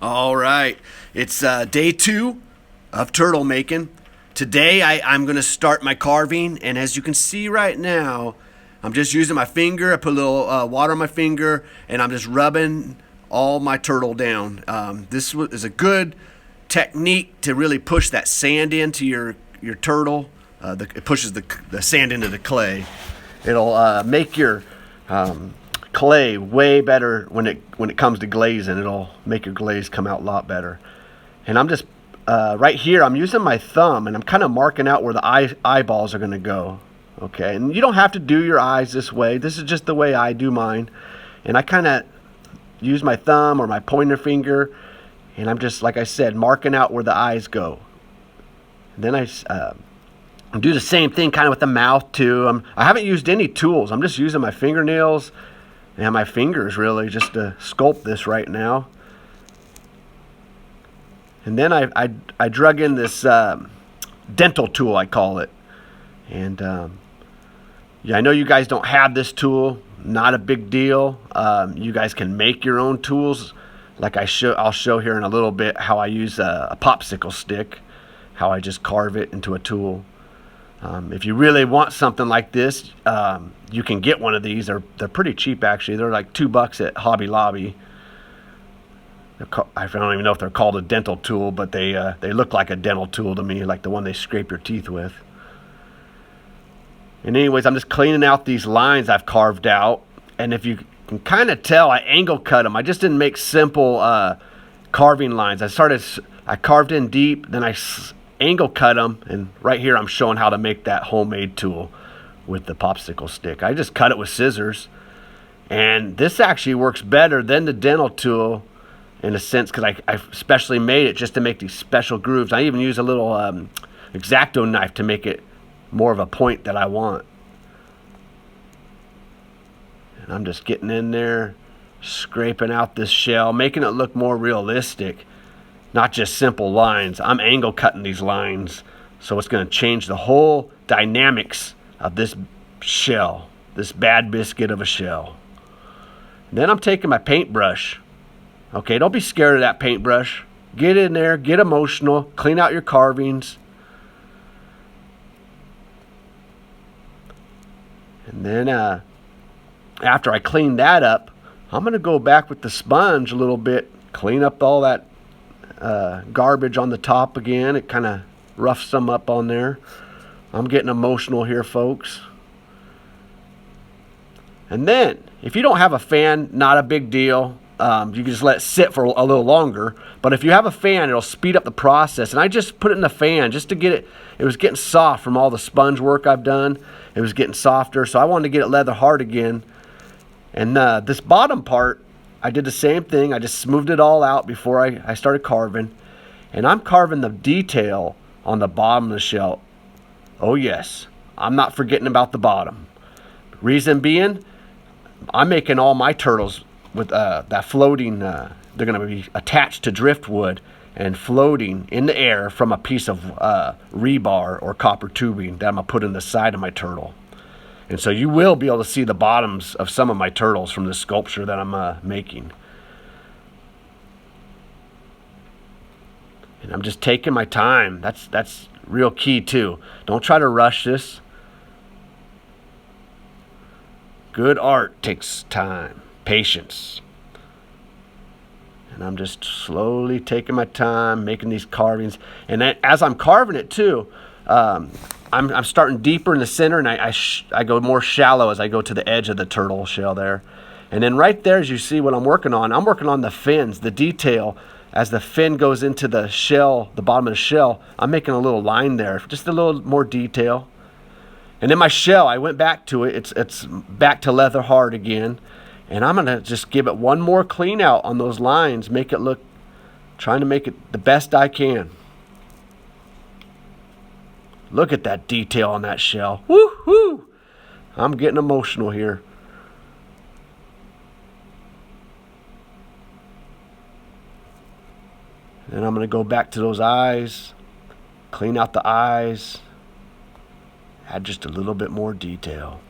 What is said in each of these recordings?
All right. It's day 2 of turtle making. Today I'm going to start my carving, and as you can see right now, I'm just using my finger. I put a little water on my finger, and I'm just rubbing all my turtle down. Is a good technique to really push that sand into your turtle. It pushes the sand into the clay. It'll make your clay way better when it comes to glazing. It'll make your glaze come out a lot better. And I'm just right here. I'm using my thumb and I'm kind of marking out where the eyeballs are going to go. Okay, and you don't have to do your eyes this way. This is just the way I do mine. And I kind of use my thumb or my pointer finger, and I'm just, like I said, marking out where the eyes go. And then I do the same thing kind of with the mouth too. I haven't used any tools. I'm just using my fingernails and my fingers really just to sculpt this right now. And then I drug in this dental tool, I call it. And yeah, I know you guys don't have this tool. Not a big deal. You guys can make your own tools. Like I'll show here in a little bit how I use a popsicle stick, how I just carve it into a tool. If you really want something like this, you can get one of these. They're pretty cheap actually. They're like $2 at Hobby Lobby. I don't even know if they're called a dental tool, but they look like a dental tool to me, like the one they scrape your teeth with. And anyways, I'm just cleaning out these lines I've carved out. And if you can kind of tell, I angle cut them. I just didn't make simple carving lines. I carved in deep, then I angle cut them. And right here, I'm showing how to make that homemade tool with the popsicle stick. I just cut it with scissors. And this actually works better than the dental tool in a sense, because I specially made it just to make these special grooves. I even use a little X-Acto knife to make it more of a point that I want. And I'm just getting in there, scraping out this shell, making it look more realistic, not just simple lines. I'm angle cutting these lines, so it's going to change the whole dynamics of this shell, this bad biscuit of a shell. And then I'm taking my paintbrush. Okay, don't be scared of that paintbrush. Get in there, get emotional, clean out your carvings. And then after I clean that up, I'm going to go back with the sponge a little bit, clean up all that garbage on the top again. It kind of roughs some up on there. I'm getting emotional here, folks. And then, if you don't have a fan, not a big deal. You can just let it sit for a little longer. But if you have a fan, it'll speed up the process. And I just put it in the fan just to get it. It was getting soft from all the sponge work I've done. It was getting softer, so I wanted to get it leather hard again. And this bottom part, I did the same thing. I just smoothed it all out before I started carving. And I'm carving the detail on the bottom of the shell. Oh yes, I'm not forgetting about the bottom. Reason being, I'm making all my turtles with that floating, they're going to be attached to driftwood and floating in the air from a piece of rebar or copper tubing that I'm going to put in the side of my turtle. And so you will be able to see the bottoms of some of my turtles from this sculpture that I'm making. And I'm just taking my time. That's real key too. Don't try to rush this. Good art takes time, patience. And I'm just slowly taking my time, making these carvings. And as I'm carving it too, I'm starting deeper in the center, and I go more shallow as I go to the edge of the turtle shell there. And then right there, as you see what I'm working on the fins, the detail. As the fin goes into the shell, the bottom of the shell, I'm making a little line there, just a little more detail. And then my shell, I went back to it. It's back to leather hard again. And I'm going to just give it one more clean out on those lines, trying to make it the best I can. Look at that detail on that shell. Woo-hoo! I'm getting emotional here. And I'm going to go back to those eyes, clean out the eyes, add just a little bit more detail.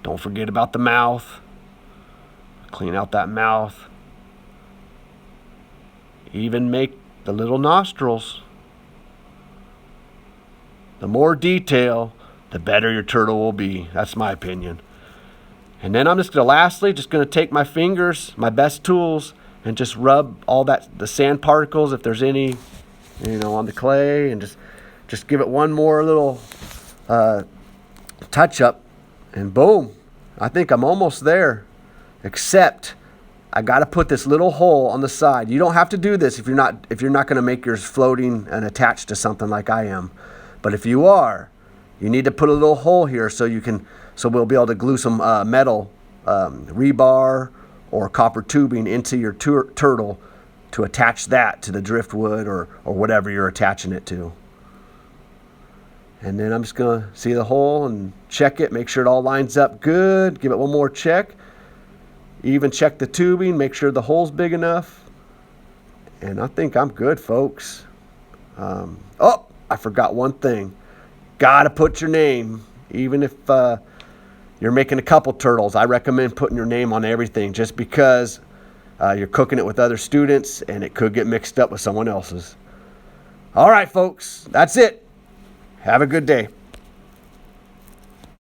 Don't forget about the mouth. Clean out that mouth. Even make the little nostrils. The more detail, the better your turtle will be. That's my opinion. And then I'm just going to take my fingers, my best tools, and just rub all the sand particles, if there's any, on the clay, and just give it one more little touch up, and boom, I think I'm almost there. Except I got to put this little hole on the side. You don't have to do this if you're not going to make yours floating and attached to something like I am. But if you are, you need to put a little hole here so we'll be able to glue some metal rebar or copper tubing into your turtle to attach that to the driftwood or whatever you're attaching it to. And then I'm just going to see the hole and check it, make sure it all lines up good, give it one more check. Even check the tubing, make sure the hole's big enough. And I think I'm good, folks. I forgot one thing. Gotta put your name. Even if you're making a couple turtles, I recommend putting your name on everything, just because you're cooking it with other students and it could get mixed up with someone else's. All right, folks, that's it. Have a good day.